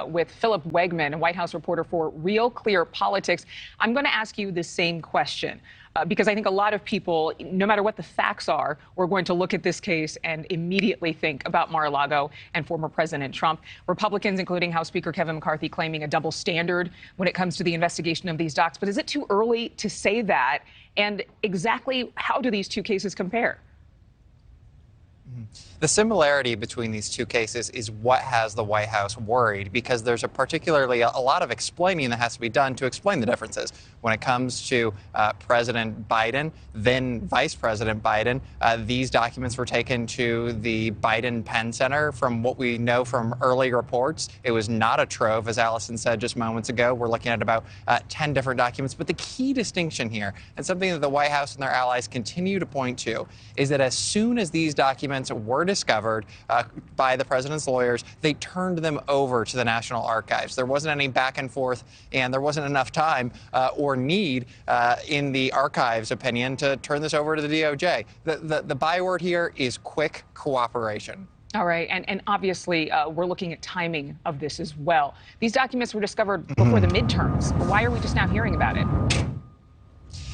With Philip Wegmann, a White House reporter for RealClearPolitics. I'm going to ask you the same question because I think a lot of people, no matter what the facts are, we're going to look at this case and immediately think about Mar-a-Lago and former President Trump. Republicans, including House Speaker Kevin McCarthy, claiming a double standard when it comes to the investigation of these docs. But is it too early to say that? And exactly how do these two cases compare? The similarity between these two cases is what has the White House worried, because there's a lot of explaining that has to be done to explain the differences. When it comes to President Biden, then Vice President Biden, these documents were taken to the Biden Penn Center. From what we know from early reports, it was not a trove, as Allison said just moments ago. We're looking at about 10 different documents. But the key distinction here, and something that the White House and their allies continue to point to, is that as soon as these documents were discovered by the president's lawyers, they turned them over to the National Archives. There wasn't any back and forth, and there wasn't enough time or need in the archives' opinion to turn this over to the DOJ. The byword here is quick cooperation. All right. And obviously, we're looking at timing of this as well. These documents were discovered before the midterms. Why are we just now hearing about it?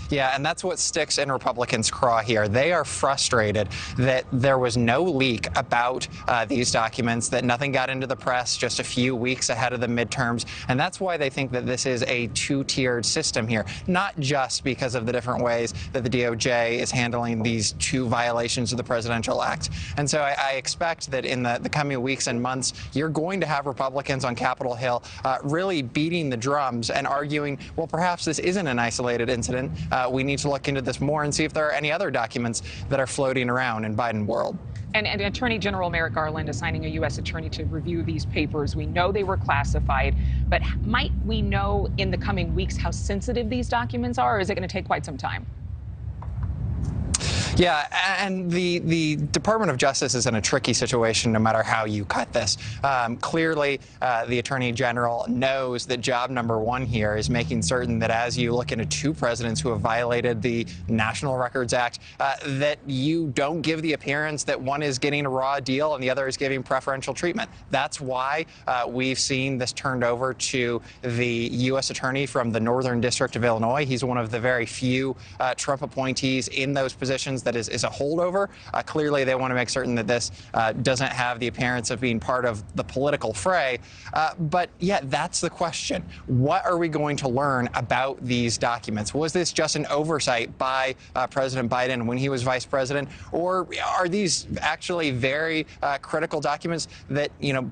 Yeah, and that's what sticks in Republicans' craw here. They are frustrated that there was no leak about these documents, that nothing got into the press just a few weeks ahead of the midterms. And that's why they think that this is a two-tiered system here, not just because of the different ways that the DOJ is handling these two violations of the Presidential Act. And so I expect that in the coming weeks and months, you're going to have Republicans on Capitol Hill really beating the drums and arguing, well, perhaps this isn't an isolated incident. We need to look into this more and see if there are any other documents that are floating around in Biden world. And Attorney General Merrick Garland assigning a U.S. attorney to review these papers. We know they were classified, but might we know in the coming weeks how sensitive these documents are, or is it going to take quite some time? Yeah, and the Department of Justice is in a tricky situation no matter how you cut this. Clearly, the Attorney General knows that job number one here is making certain that as you look into two presidents who have violated the National Records Act, that you don't give the appearance that one is getting a raw deal and the other is giving preferential treatment. That's why we've seen this turned over to the U.S. Attorney from the Northern District of Illinois. He's one of the very few Trump appointees in those positions that is a holdover. Clearly, they want to make certain that this doesn't have the appearance of being part of the political fray. But yeah, that's the question. What are we going to learn about these documents? Was this just an oversight by President Biden when he was vice president? Or are these actually very critical documents that,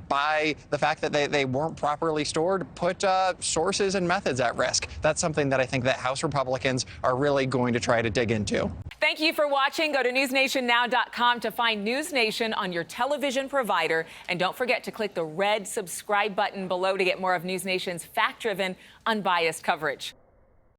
by the fact that they weren't properly stored, put sources and methods at risk? That's something that I think that House Republicans are really going to try to dig into. Thank you for watching. Go to newsnationnow.com to find NewsNation on your television provider. And don't forget to click the red subscribe button below to get more of NewsNation's fact-driven, unbiased coverage.